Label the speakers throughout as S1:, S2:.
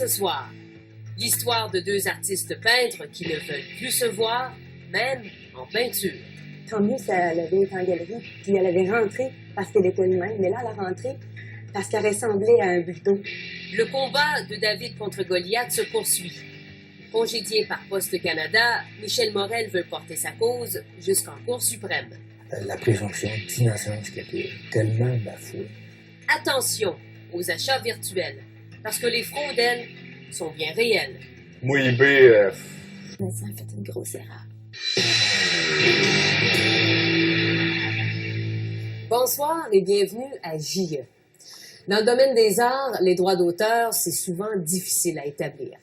S1: ce soir. L'histoire de deux artistes peintres qui ne veulent plus se voir, même en peinture.
S2: Tant mieux si elle avait été en galerie, puis elle avait rentré parce qu'elle était elle-même, mais là, elle a rentré parce qu'elle ressemblait à un bulldo.
S1: Le combat de David contre Goliath se poursuit. Congédié par Poste Canada, Michel Morel veut porter sa cause jusqu'en Cour suprême.
S3: La présomption d'innocence qui a été tellement bafouée.
S1: Attention aux achats virtuels, parce que les fraudes, elles, sont bien réelles.
S4: Moi, eBay,
S2: Mais ça a fait une grosse erreur.
S1: Bonsoir et bienvenue à JE. Dans le domaine des arts, les droits d'auteur, c'est souvent difficile à établir.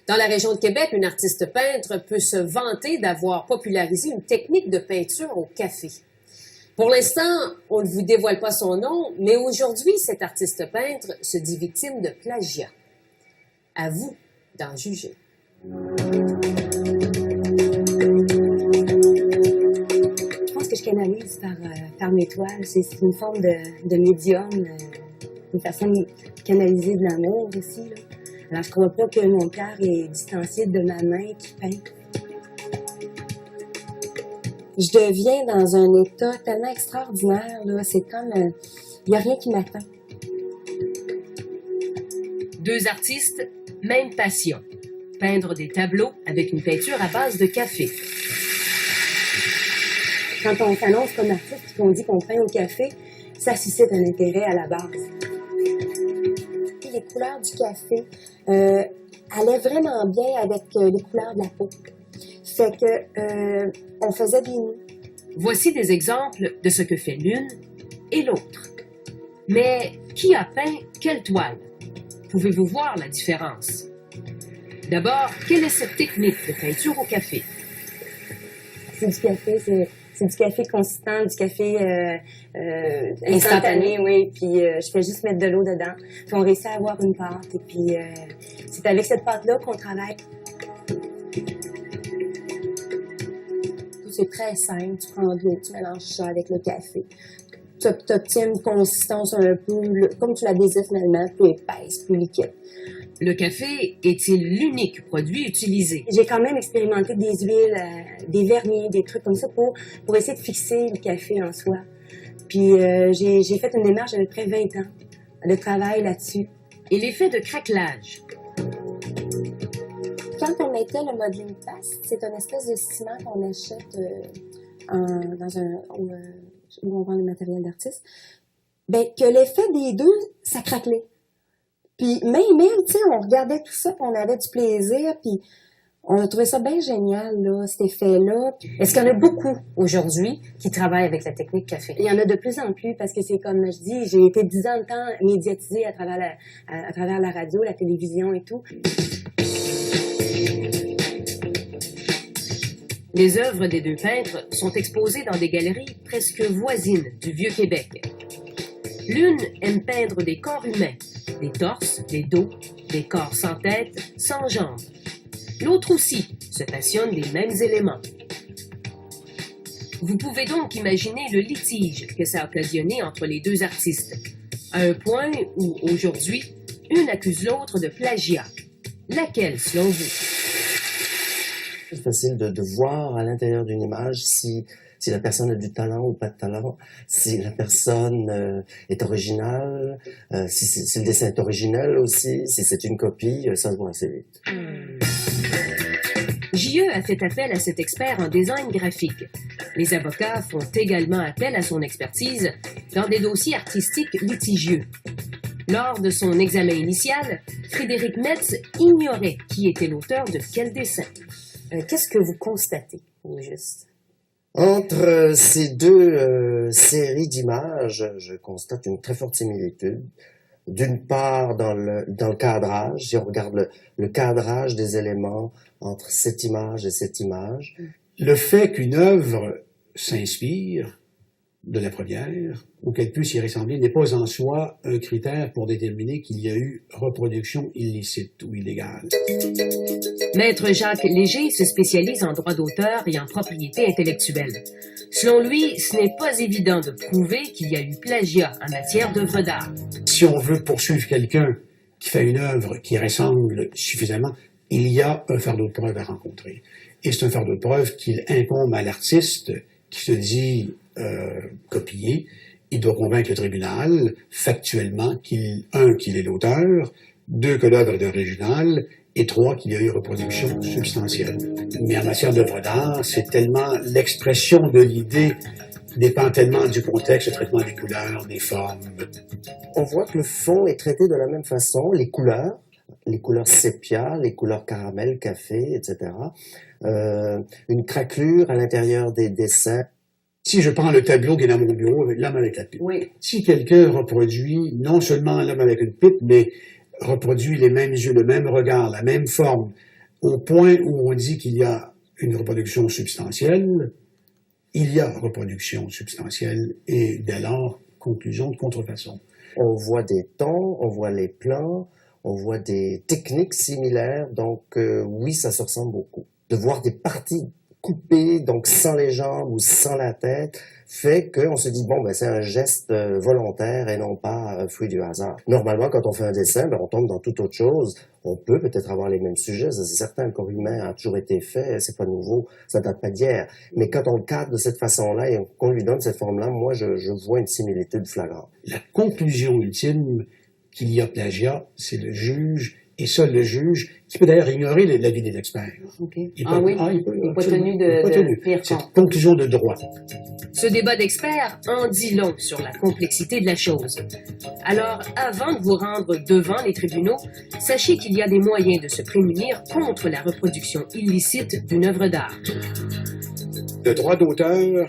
S1: Dans la région de Québec, une artiste peintre peut se vanter d'avoir popularisé une technique de peinture au café. Pour l'instant, on ne vous dévoile pas son nom, mais aujourd'hui, cet artiste peintre se dit victime de plagiat. À vous d'en juger.
S2: Je pense que je canalise par mes toiles. C'est une forme de médium, une façon de canaliser de l'amour aussi, là. Alors, je ne crois pas que mon cœur est distancié de ma main qui peint. Je deviens dans un état tellement extraordinaire, là. C'est comme... il n'y a rien qui m'atteint.
S1: Deux artistes, même passion. Peindre des tableaux avec une peinture à base de café.
S2: Quand on s'annonce comme artiste et qu'on dit qu'on peint au café, ça suscite un intérêt à la base. Les couleurs du café allaient vraiment bien avec les couleurs de la peau. Fait que on faisait des nœuds.
S1: Voici des exemples de ce que fait l'une et l'autre. Mais qui a peint quelle toile? Pouvez-vous voir la différence? D'abord, quelle est cette technique de peinture au café?
S2: C'est du café, c'est du café consistant, du café instantané, oui. Puis je fais juste mettre de l'eau dedans. Puis on réussit à avoir une pâte. Et puis c'est avec cette pâte-là qu'on travaille. C'est très simple. Tu prends de l'eau, tu mélanges ça avec le café. Tu obtiens une consistance un peu, comme tu la désires finalement, plus épaisse, plus liquide.
S1: Le café est-il l'unique produit utilisé?
S2: J'ai quand même expérimenté des huiles, des vernis, des trucs comme ça pour essayer de fixer le café en soi. Puis j'ai fait une démarche à peu près 20 ans de travail là-dessus.
S1: Et l'effet de craquelage?
S2: Quand on mettait le modeling paste, c'est une espèce de ciment qu'on achète où on vend le matériel d'artiste, ben que l'effet des deux, ça craquelait. Puis même, tu sais, on regardait tout ça, puis on avait du plaisir, puis on a trouvé ça bien génial, là, cet effet-là.
S1: Est-ce qu'il y en a beaucoup aujourd'hui qui travaillent avec la technique café?
S2: Il y en a de plus en plus, parce que c'est comme je dis, j'ai été 10 ans de temps médiatisée à travers la radio, la télévision et tout.
S1: Les œuvres des deux peintres sont exposées dans des galeries presque voisines du Vieux-Québec. L'une aime peindre des corps humains, des torses, des dos, des corps sans tête, sans jambes. L'autre aussi se passionne des mêmes éléments. Vous pouvez donc imaginer le litige que ça a occasionné entre les deux artistes, à un point où, aujourd'hui, une accuse l'autre de plagiat. Laquelle, selon vous?
S3: C'est facile de voir à l'intérieur d'une image si la personne a du talent ou pas de talent, si la personne est originale, si le dessin est original aussi, si c'est une copie, ça se voit assez vite.
S1: JE a fait appel à cet expert en design graphique. Les avocats font également appel à son expertise dans des dossiers artistiques litigieux. Lors de son examen initial, Frédéric Metz ignorait qui était l'auteur de quel dessin. Qu'est-ce que vous constatez, au juste?
S3: Entre ces deux séries d'images, je constate une très forte similitude. D'une part, dans le cadrage, si on regarde le cadrage des éléments entre cette image et cette image.
S5: Le fait qu'une œuvre s'inspire de la première, ou qu'elle puisse y ressembler, n'est pas en soi un critère pour déterminer qu'il y a eu reproduction illicite ou illégale.
S1: Maître Jacques Léger se spécialise en droit d'auteur et en propriété intellectuelle. Selon lui, ce n'est pas évident de prouver qu'il y a eu plagiat en matière d'œuvres d'art.
S5: Si on veut poursuivre quelqu'un qui fait une œuvre qui ressemble suffisamment, il y a un fardeau de preuve à rencontrer. Et c'est un fardeau de preuve qu'il incombe à l'artiste qui se dit copié. Il doit convaincre le tribunal, factuellement, qu'il est l'auteur, 2, que l'œuvre est originale, et 3, qu'il y a eu reproduction substantielle. Mais en matière d'œuvre d'art, c'est tellement l'expression de l'idée dépend tellement du contexte, le traitement des couleurs, des formes.
S3: On voit que le fond est traité de la même façon, les couleurs sépia, les couleurs caramel, café, etc. Une craquelure à l'intérieur des dessins.
S5: Si je prends le tableau qui est dans mon bureau, avec l'homme avec la pipe,
S1: Oui.
S5: si quelqu'un reproduit non seulement l'homme avec une pipe, mais reproduit les mêmes yeux, le même regard, la même forme, au point où on dit qu'il y a une reproduction substantielle, il y a reproduction substantielle et dès lors, conclusion de contrefaçon.
S3: On voit des tons, on voit les plans, on voit des techniques similaires, donc oui, ça se ressemble beaucoup. De voir des parties coupées, donc sans les jambes ou sans la tête, fait qu'on se dit, bon, ben c'est un geste volontaire et non pas fruit du hasard. Normalement, quand on fait un dessin, ben, on tombe dans toute autre chose. On peut peut-être avoir les mêmes sujets, ça, c'est certain, le corps humain a toujours été fait, c'est pas nouveau, ça date pas d'hier. Mais quand on le cadre de cette façon-là et qu'on lui donne cette forme-là, moi, je vois une similitude flagrante.
S5: La conclusion ultime qu'il y a plagiat, c'est le juge, et seul le juge, qui peut d'ailleurs ignorer l'avis des experts.
S1: Okay.
S5: Il
S1: n'est pas tenu de tenir
S5: C'est
S1: compte.
S5: conclusion de droit.
S1: Ce débat d'experts en dit long sur la complexité de la chose. Alors, avant de vous rendre devant les tribunaux, sachez qu'il y a des moyens de se prémunir contre la reproduction illicite d'une œuvre d'art.
S5: Le droit d'auteur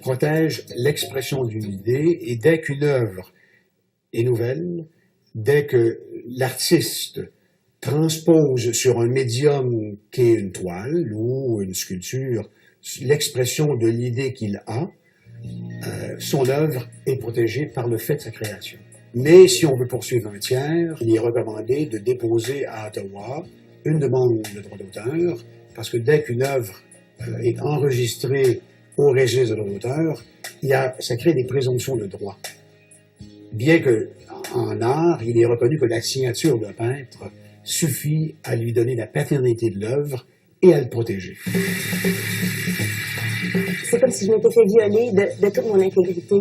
S5: protège l'expression d'une idée, et dès qu'une œuvre est nouvelle, dès que l'artiste transpose sur un médium qui est une toile ou une sculpture l'expression de l'idée qu'il a, son œuvre est protégée par le fait de sa création. Mais si on veut poursuivre un tiers, il est recommandé de déposer à Ottawa une demande de droit d'auteur, parce que dès qu'une œuvre est enregistrée au registre de droit d'auteur, ça crée des présomptions de droit. Bien que en art, il est reconnu que la signature d'un peintre suffit à lui donner la paternité de l'œuvre et à le protéger.
S2: C'est comme si je m'étais fait violer de toute mon intégrité.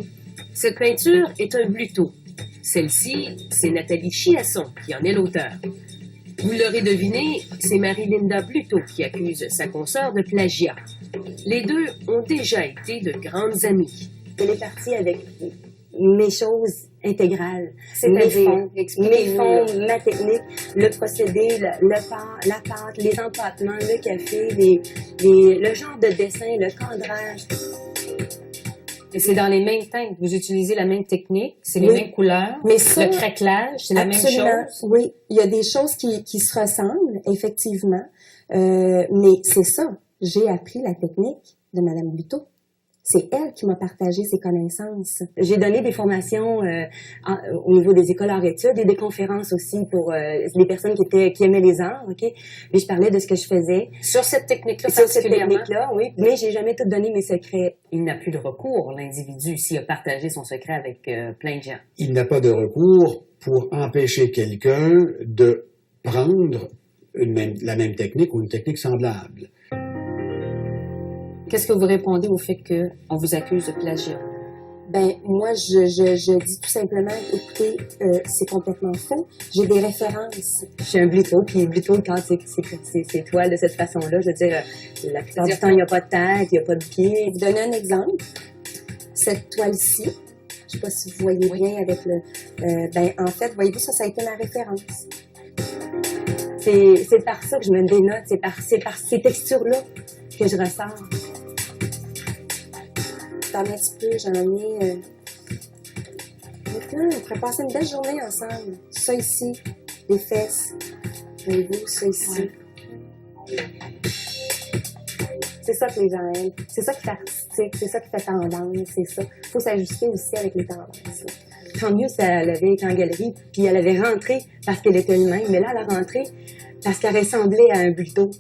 S1: Cette peinture est un Bluteau. Celle-ci, c'est Nathalie Chiasson qui en est l'auteur. Vous l'aurez deviné, c'est Marie-Linda Bluteau qui accuse sa consoeur de plagiat. Les deux ont déjà été de grandes amies.
S2: Elle est partie avec mes choses intégrales.
S1: C'est-à-dire,
S2: mes fonds, ma technique, le procédé, la pâte, les empâtements, le café, le genre de dessin, le cadrage.
S4: Et c'est dans les mêmes teintes. Vous utilisez la même technique, c'est les
S2: Oui.
S4: mêmes couleurs.
S2: Mais ça,
S4: le craquelage, c'est la même
S2: absolument,
S4: chose.
S2: oui. Il y a des choses qui se ressemblent, effectivement. Mais c'est ça. J'ai appris la technique de Madame Bluteau. C'est elle qui m'a partagé ses connaissances. J'ai donné des formations au niveau des écoles en études et des conférences aussi pour les personnes qui aimaient les arts, ok. Mais je parlais de ce que je faisais.
S1: Sur cette technique-là
S2: Sur cette
S1: particulièrement,
S2: technique-là, oui. Mais j'ai jamais tout donné mes secrets.
S4: Il n'a plus de recours, l'individu, s'il a partagé son secret avec plein de gens.
S5: Il n'a pas de recours pour empêcher quelqu'un de prendre la même technique ou une technique semblable.
S4: Qu'est-ce que vous répondez au fait qu'on vous accuse de plagiat?
S2: Ben moi, je dis tout simplement, écoutez, c'est complètement faux. J'ai des références. Je suis un Bluteau, puis Bluteau, quand c'est toile de cette façon-là, je veux dire, la plupart du temps, il n'y a pas de tête, il n'y a pas de pied. Je vais vous donner un exemple. Cette toile-ci, je ne sais pas si vous voyez bien avec le... en fait, voyez-vous, ça a été ma référence. C'est par ça que je me dénote, c'est par ces textures-là que je ressors. J'en ai un petit peu, j'en ai... Maintenant, on pourrait passer une belle journée ensemble. Ça ici, les fesses. Voyez-vous, ça ici. Ouais. C'est ça que les gens aiment. C'est ça qui fait artistique, c'est ça qui fait tendance, c'est ça. Il faut s'ajuster aussi avec les tendances. Tant mieux si elle avait été en galerie, puis elle avait rentré parce qu'elle était elle-même, mais là, elle a rentré parce qu'elle ressemblait à un Bluteau.